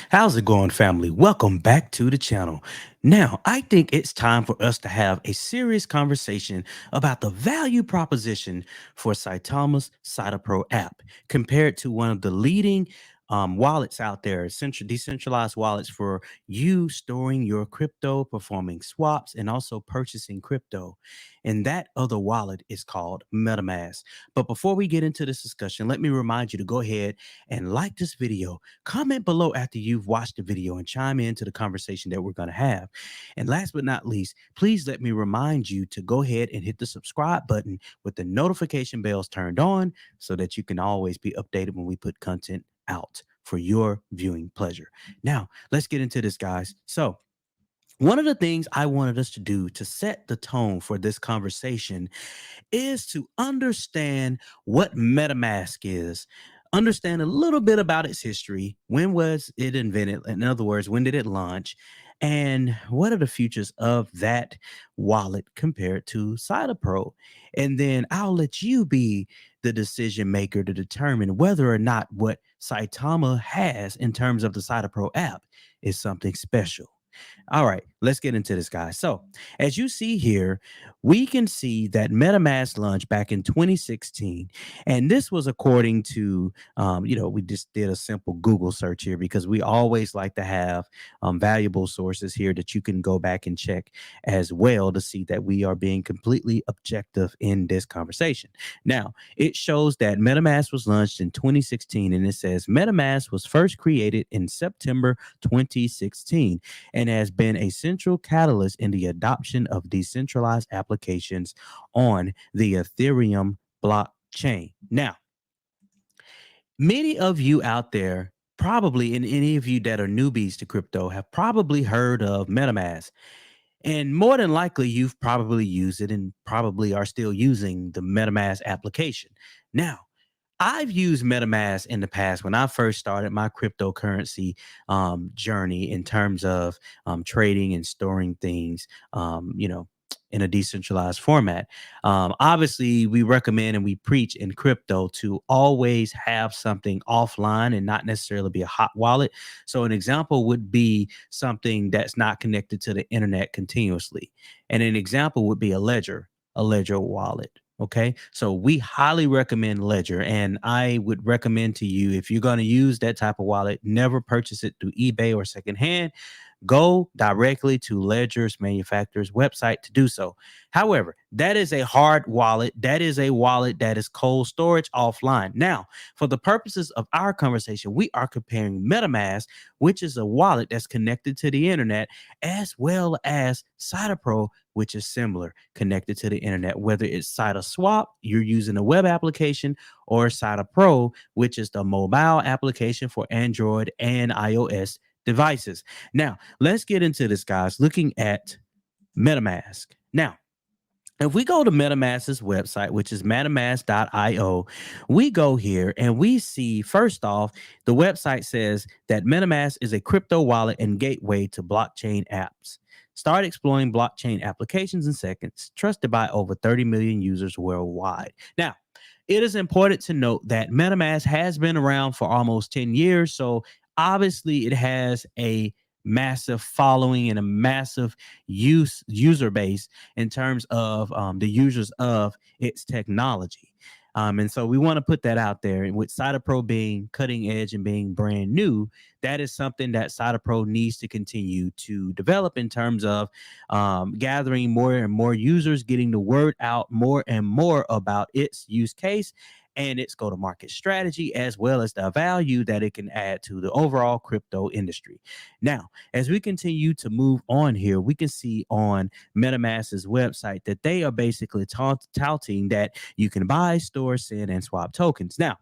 How's it going, family? Welcome back to the channel. Now, I think it's time for us to have a serious conversation about the value proposition for Saitama's SaitaPro app compared to one of the leading wallets out there, decentralized wallets for you storing your crypto, performing swaps, and also purchasing crypto. And that other wallet is called MetaMask. But before we get into this discussion, let me remind you to go ahead and like this video. Comment below after you've watched the video and chime into the conversation that we're going to have. And last but not least, please let me remind you to go ahead and hit the subscribe button with the notification bells turned on so that you can always be updated when we put content out for your viewing pleasure. Now, let's get into this, guys. So, one of the things I wanted us to do to set the tone for this conversation is to understand what MetaMask is, understand a little bit about its history. When was it invented? In other words, when did it launch? And what are the futures of that wallet compared to CytoPro? And then I'll let you be the decision maker to determine whether or not what Saitama has in terms of the CytoPro app is something special. All right, let's get into this, guys. So, as you see here, we can see that MetaMask launched back in 2016, and this was according to, we just did a simple Google search here because we always like to have valuable sources here that you can go back and check as well to see that we are being completely objective in this conversation. Now, it shows that MetaMask was launched in 2016, and it says MetaMask was first created in September 2016 and has been a central catalyst in the adoption of decentralized applications on the Ethereum blockchain. Now, many of you out there, probably, and any of you that are newbies to crypto, have probably heard of MetaMask. And more than likely, you've probably used it and probably are still using the MetaMask application. Now, I've used MetaMask in the past when I first started my cryptocurrency journey in terms of trading and storing things, in a decentralized format. Obviously, we recommend and we preach in crypto to always have something offline and not necessarily be a hot wallet. So, an example would be something that's not connected to the internet continuously. And an example would be a ledger wallet. Okay. So we highly recommend Ledger. And I would recommend to you, if you're going to use that type of wallet, never purchase it through eBay or secondhand. Go directly to Ledger's manufacturer's website to do so. However, that is a hard wallet. That is a wallet that is cold storage offline. Now, for the purposes of our conversation, we are comparing MetaMask, which is a wallet that's connected to the internet, as well as CytoPro, which is similar, connected to the internet. Whether it's Saitaswap, you're using a web application, or CytoPro, which is the mobile application for Android and iOS devices. Now, let's get into this, guys, looking at MetaMask. Now, if we go to MetaMask's website, which is metamask.io, we go here and we see, first off, the website says that MetaMask is a crypto wallet and gateway to blockchain apps. Start exploring blockchain applications in seconds, trusted by over 30 million users worldwide. Now, it is important to note that MetaMask has been around for almost 10 years. So obviously, it has a massive following and a massive user base in terms of the users of its technology. And so we want to put that out there. And with CytoPro being cutting edge and being brand new, that is something that CytoPro needs to continue to develop in terms of gathering more and more users, getting the word out more and more about its use case and its go to market strategy, as well as the value that it can add to the overall crypto industry. Now, as we continue to move on here, we can see on MetaMask's website that they are basically touting that you can buy, store, send, and swap tokens. Now,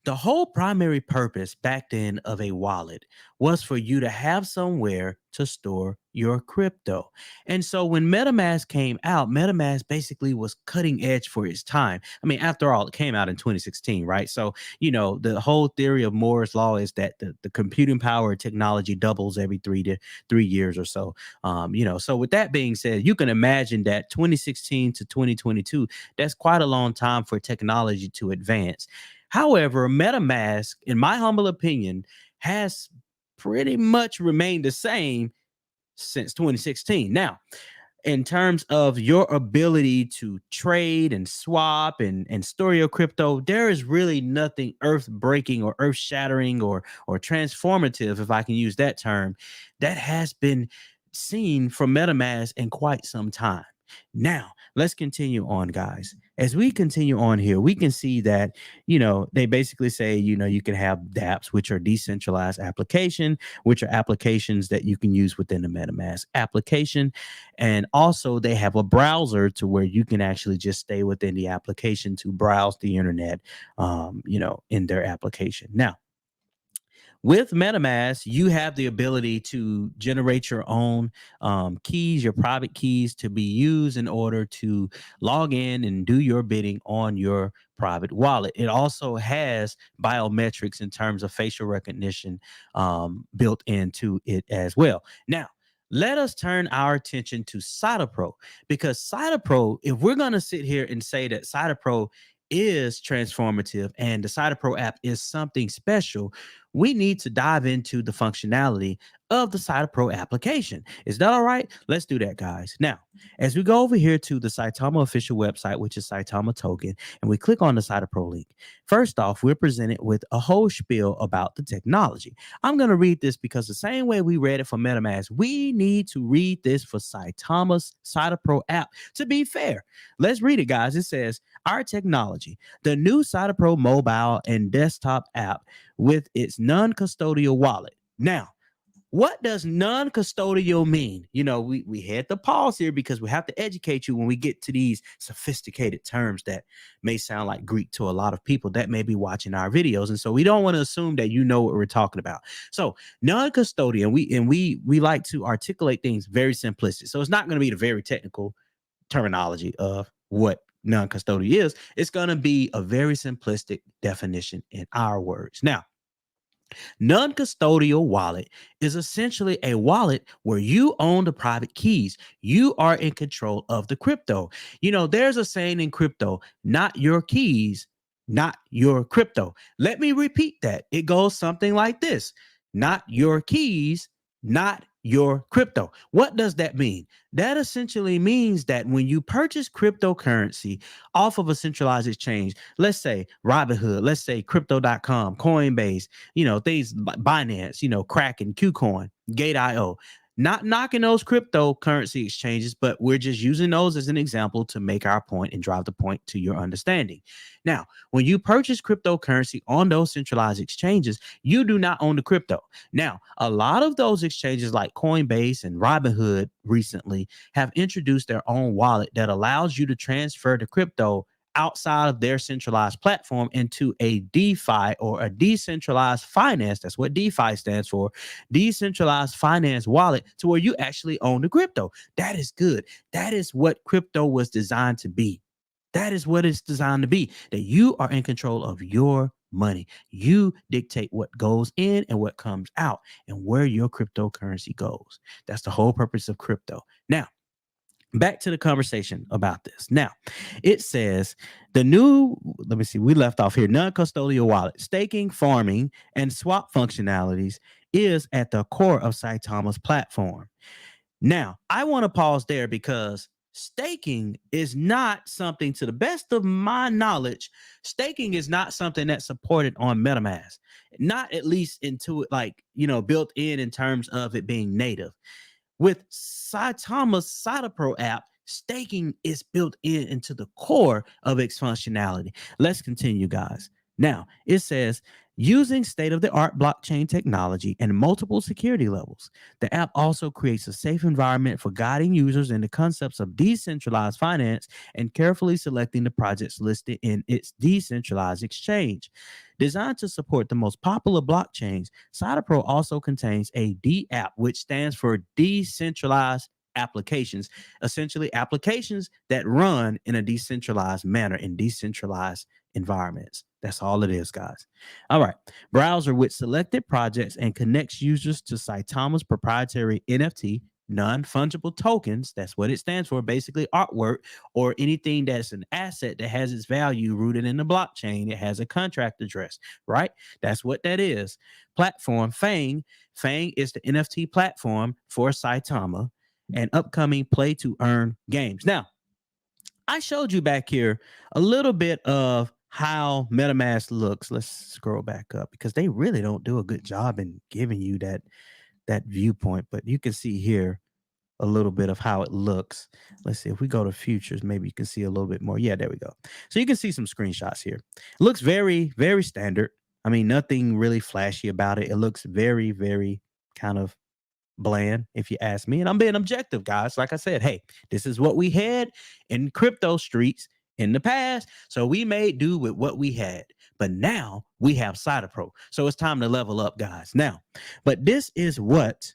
the whole primary purpose back then of a wallet was for you to have somewhere to store your crypto. And so when MetaMask came out, MetaMask basically was cutting edge for its time. I mean, after all, it came out in 2016, right? So, the whole theory of Moore's law is that the computing power technology doubles every 3 years or so. So with that being said, you can imagine that 2016 to 2022, that's quite a long time for technology to advance. However, MetaMask, in my humble opinion, has pretty much remained the same since 2016. Now, in terms of your ability to trade and swap and store your crypto, there is really nothing earth breaking or earth shattering or transformative, if I can use that term, that has been seen from MetaMask in quite some time. Now, let's continue on, guys. As we continue on here, we can see that, they basically say, you can have dApps, which are decentralized application, which are applications that you can use within the MetaMask application. And also, they have a browser to where you can actually just stay within the application to browse the internet, in their application. Now, with MetaMask, you have the ability to generate your own keys, your private keys to be used in order to log in and do your bidding on your private wallet. It also has biometrics in terms of facial recognition built into it as well. Now, let us turn our attention to CytoPro, because CytoPro, if we're going to sit here and say that CytoPro is transformative and the CytoPro app is something special, we need to dive into the functionality of the CytoPro application. Is that all right? Let's do that, guys. Now, as we go over here to the Saitama official website, which is Saitama token, and we click on the CytoPro link, first off, we're presented with a whole spiel about the technology. I'm going to read this because the same way we read it for MetaMask, we need to read this for Saitama's CytoPro app to be fair. Let's read it, guys. It says, our technology, the new CytoPro mobile and desktop app with its non-custodial wallet. Now, what does non-custodial mean? We had to pause here because we have to educate you when we get to these sophisticated terms that may sound like Greek to a lot of people that may be watching our videos. And so we don't want to assume that you know what we're talking about. So non-custodial, we like to articulate things very simplistic. So it's not going to be the very technical terminology of what non-custodial is. It's going to be a very simplistic definition in our words. Now, non-custodial wallet is essentially a wallet where you own the private keys. You are in control of the crypto. There's a saying in crypto, not your keys, not your crypto. Let me repeat that. It goes something like this: not your keys, not your crypto. What does that mean? That essentially means that when you purchase cryptocurrency off of a centralized exchange, let's say Robinhood, let's say crypto.com, Coinbase, things like Binance, Kraken, KuCoin, Gate.io. Not knocking those cryptocurrency exchanges, but we're just using those as an example to make our point and drive the point to your understanding. Now, when you purchase cryptocurrency on those centralized exchanges, you do not own the crypto. Now, a lot of those exchanges like Coinbase and Robinhood recently have introduced their own wallet that allows you to transfer the crypto outside of their centralized platform into a DeFi or a decentralized finance. That's what DeFi stands for. Decentralized finance wallet, to where you actually own the crypto. That is good. That is what crypto was designed to be. That is what it's designed to be, that you are in control of your money. You dictate what goes in and what comes out and where your cryptocurrency goes. That's the whole purpose of crypto. Now, back to the conversation about this. Now, it says let me see, we left off here. Non-custodial wallet, staking, farming, and swap functionalities is at the core of Saitama's platform. Now, I want to pause there because staking is not something, to the best of my knowledge, staking is not something that's supported on MetaMask. Not at least into it, like, built in terms of it being native. With Saitama's CytoPro app, staking is built into the core of its functionality. Let's continue, guys. Now, it says, using state-of-the-art blockchain technology and multiple security levels, the app also creates a safe environment for guiding users in the concepts of decentralized finance and carefully selecting the projects listed in its decentralized exchange. Designed to support the most popular blockchains, CytoPro also contains a D-app, which stands for decentralized applications, essentially applications that run in a decentralized manner in decentralized environments. That's all it is, guys. All right. Browser with selected projects and connects users to Saitama's proprietary NFT, non-fungible tokens. That's what it stands for, basically artwork or anything that's an asset that has its value rooted in the blockchain. It has a contract address, right? That's what that is. Platform Fang. Fang is the NFT platform for Saitama and upcoming play to earn games. Now, I showed you back here a little bit of how MetaMask looks. Let's scroll back up because they really don't do a good job in giving you that viewpoint, but you can see here a little bit of how it looks. Let's see if we go to futures, maybe you can see a little bit more. Yeah, there we go. So you can see some screenshots here. It looks very, very standard. I mean, nothing really flashy about it. It looks very, very kind of bland, if you ask me. And I'm being objective, guys. Like I said, hey, this is what we had in crypto streets in the past. So we made do with what we had. But now we have CytoPro. So it's time to level up, guys. Now, but this is what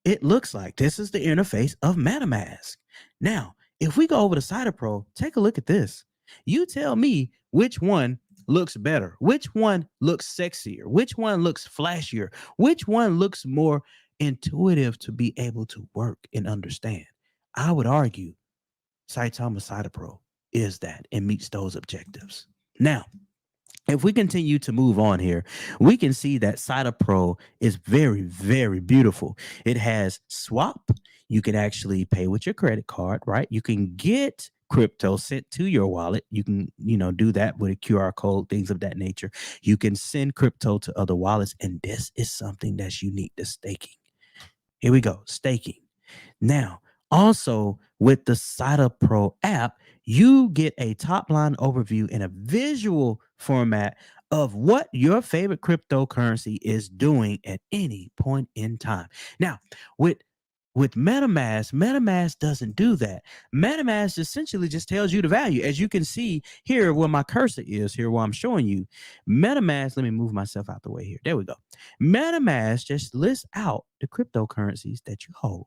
it looks like. This is the interface of MetaMask. Now, if we go over to CytoPro, take a look at this. You tell me which one looks better, which one looks sexier, which one looks flashier, which one looks more intuitive to be able to work and understand. I would argue Saitama SaitaPro is that and meets those objectives. Now, if we continue to move on here, we can see that CytoPro is very, very beautiful. It has swap. You can actually pay with your credit card, right? You can get crypto sent to your wallet. You can, do that with a QR code, things of that nature. You can send crypto to other wallets. And this is something that's unique to staking. Here we go, staking. Now, also with the CytoPro app, you get a top line overview in a visual format of what your favorite cryptocurrency is doing at any point in time. Now, with MetaMask doesn't do that. MetaMask essentially just tells you the value. As you can see here where my cursor is, here where I'm showing you, MetaMask, let me move myself out the way here. There we go. MetaMask just lists out the cryptocurrencies that you hold,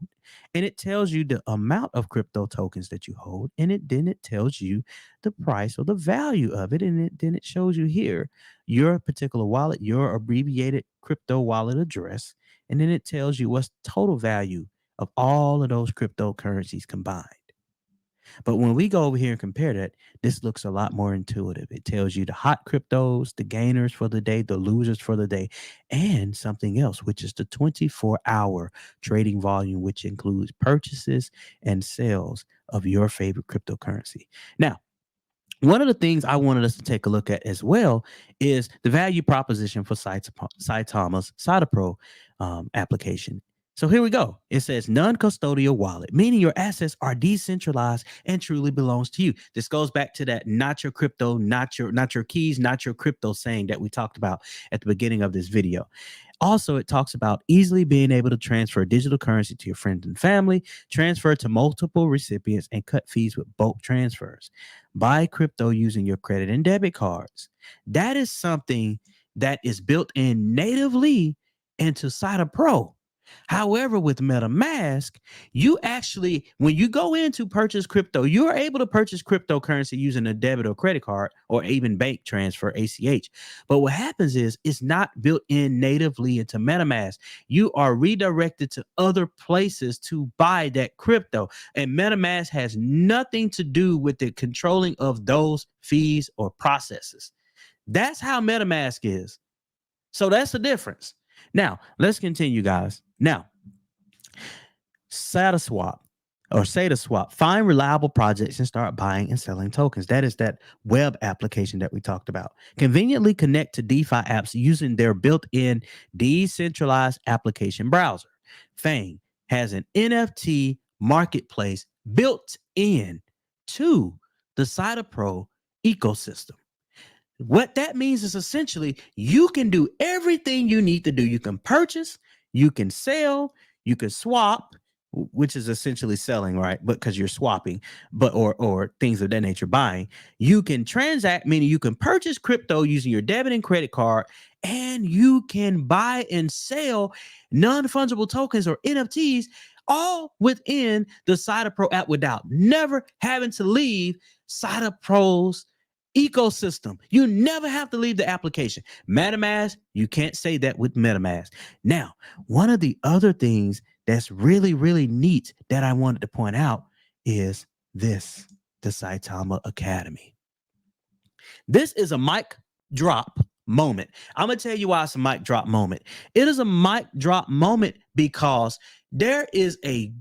and it tells you the amount of crypto tokens that you hold, and then it tells you the price or the value of it, and then it shows you here your particular wallet, your abbreviated crypto wallet address, and then it tells you what's total value of all of those cryptocurrencies combined. But when we go over here and compare that, this looks a lot more intuitive. It tells you the hot cryptos, the gainers for the day, the losers for the day, and something else, which is the 24-hour trading volume, which includes purchases and sales of your favorite cryptocurrency. Now, one of the things I wanted us to take a look at as well is the value proposition for Saitama's SaitaPro application. So here we go. It says non-custodial wallet, meaning your assets are decentralized and truly belongs to you. This goes back to that not your crypto, not your keys, not your crypto saying that we talked about at the beginning of this video. Also, it talks about easily being able to transfer digital currency to your friends and family, transfer to multiple recipients, and cut fees with bulk transfers. Buy crypto using your credit and debit cards. That is something that is built in natively into CytoPro. However, with MetaMask, you actually, when you go in to purchase crypto, you are able to purchase cryptocurrency using a debit or credit card or even bank transfer, ACH. But what happens is it's not built in natively into MetaMask. You are redirected to other places to buy that crypto. And MetaMask has nothing to do with the controlling of those fees or processes. That's how MetaMask is. So that's the difference. Now, let's continue, guys. Now, Saitaswap, find reliable projects and start buying and selling tokens. That is that web application that we talked about. Conveniently connect to DeFi apps using their built-in decentralized application browser. Fang has an NFT marketplace built in to the CytoPro ecosystem. What that means is essentially you can do everything you need to do. You can purchase, you can sell, you can swap, which is essentially selling, right? But because you're swapping, but or things of that nature, buying. You can transact, meaning you can purchase crypto using your debit and credit card, and you can buy and sell non-fungible tokens or NFTs all within the CytoPro app without never having to leave CytoPro's ecosystem. You never have to leave the application. MetaMask, you can't say that with MetaMask. Now, one of the other things that's really, really neat that I wanted to point out is this, the Saitama Academy. This is a mic drop moment. I'm going to tell you why it's a mic drop moment. It is a mic drop moment because there is a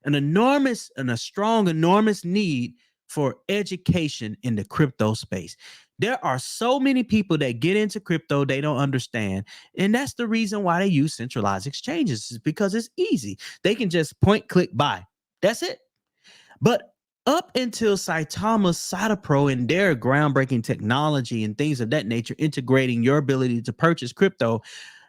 an enormous and a strong, enormous need for education in the crypto space. There are so many people that get into crypto they don't understand. And that's the reason why they use centralized exchanges, is because it's easy. They can just point, click, buy. That's it. But up until Saitama's SaitaPro and their groundbreaking technology and things of that nature, integrating your ability to purchase crypto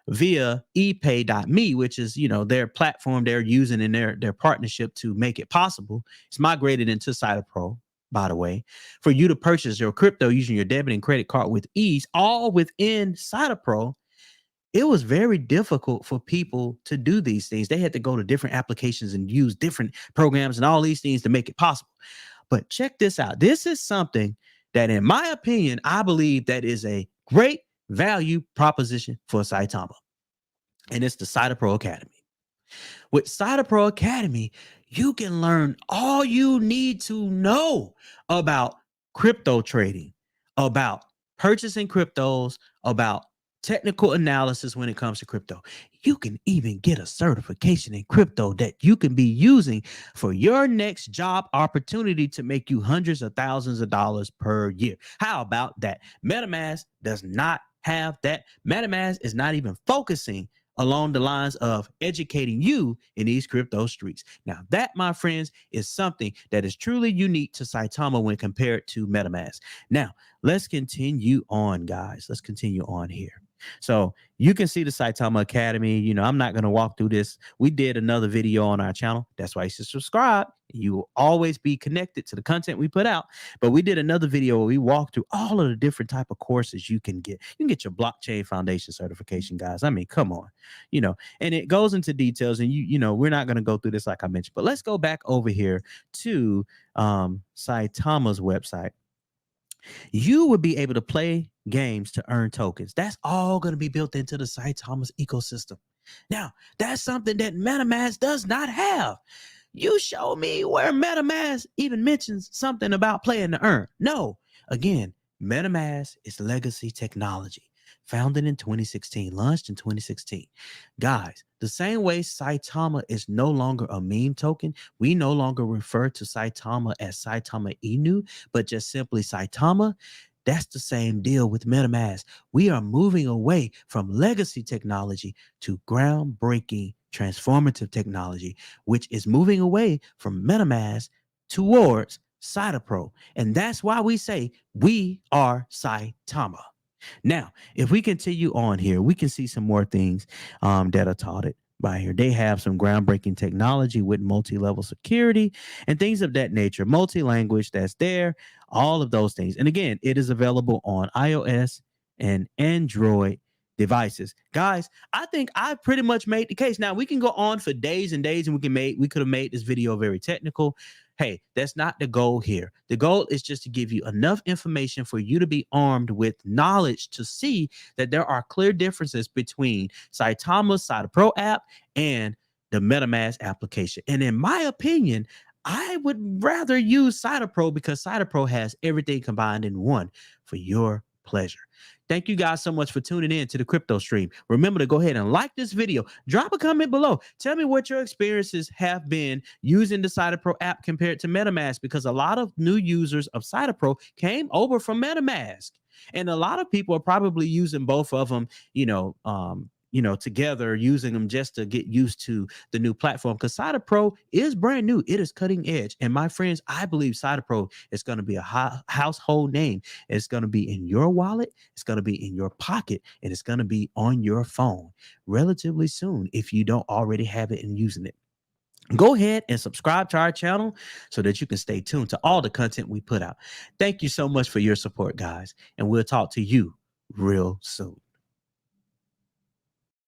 via epay.me, which is, their platform they're using in their partnership to make it possible. It's migrated into SaitaPro, by the way, for you to purchase your crypto using your debit and credit card with ease, all within SaitaPro. It was very difficult for people to do these things. They had to go to different applications and use different programs and all these things to make it possible. But check this out. This is something that, in my opinion, I believe that is a great value proposition for Saitama. And it's the CytoPro Academy. With CytoPro Academy, you can learn all you need to know about crypto trading, about purchasing cryptos, about technical analysis when it comes to crypto. You can even get a certification in crypto that you can be using for your next job opportunity to make you hundreds of thousands of dollars per year. How about that? MetaMask does not have that. MetaMask is not even focusing along the lines of educating you in these crypto streets. Now, that, my friends, is something that is truly unique to Saitama when compared to MetaMask. Now, let's continue on, guys. Let's continue on here. So you can see the Saitama Academy. I'm not going to walk through this. We did another video on our channel. That's why you should subscribe. You will always be connected to the content we put out. But we did another video where we walked through all of the different type of courses you can get. You can get your blockchain foundation certification, guys. I mean, come on, and it goes into details, and we're not going to go through this like I mentioned, but let's go back over here to Saitama's website. You would be able to play games to earn tokens. That's all going to be built into the Saitama's ecosystem. Now, that's something that MetaMask does not have. You show me where MetaMask even mentions something about playing to earn. No. Again, MetaMask is legacy technology, founded in 2016, launched in 2016. Guys, the same way Saitama is no longer a meme token, we no longer refer to Saitama as Saitama Inu, but just simply Saitama. That's the same deal with MetaMask. We are moving away from legacy technology to groundbreaking transformative technology, which is moving away from MetaMask towards CytoPro. And that's why we say we are Saitama. Now, if we continue on here, we can see some more things that are taught it by here. They have some groundbreaking technology with multi-level security and things of that nature, multi-language that's there, all of those things. And again, it is available on iOS and Android devices. Guys, I think I pretty much made the case. Now, we can go on for days and days, and we could have made this video very technical. Hey, that's not the goal here. The goal is just to give you enough information for you to be armed with knowledge to see that there are clear differences between Saitama's CytoPro app and the MetaMask application. And in my opinion, I would rather use CytoPro because CytoPro has everything combined in one for your pleasure. Thank you guys so much for tuning in to the crypto stream. Remember to go ahead and like this video. Drop a comment below. Tell me what your experiences have been using the CytoPro app compared to MetaMask, because a lot of new users of CytoPro came over from MetaMask. And a lot of people are probably using both of them, together, using them just to get used to the new platform, because CytoPro is brand new. It is cutting edge. And my friends, I believe CytoPro is going to be a household name. It's going to be in your wallet. It's going to be in your pocket, and it's going to be on your phone relatively soon if you don't already have it and using it. Go ahead and subscribe to our channel so that you can stay tuned to all the content we put out. Thank you so much for your support, guys, and we'll talk to you real soon.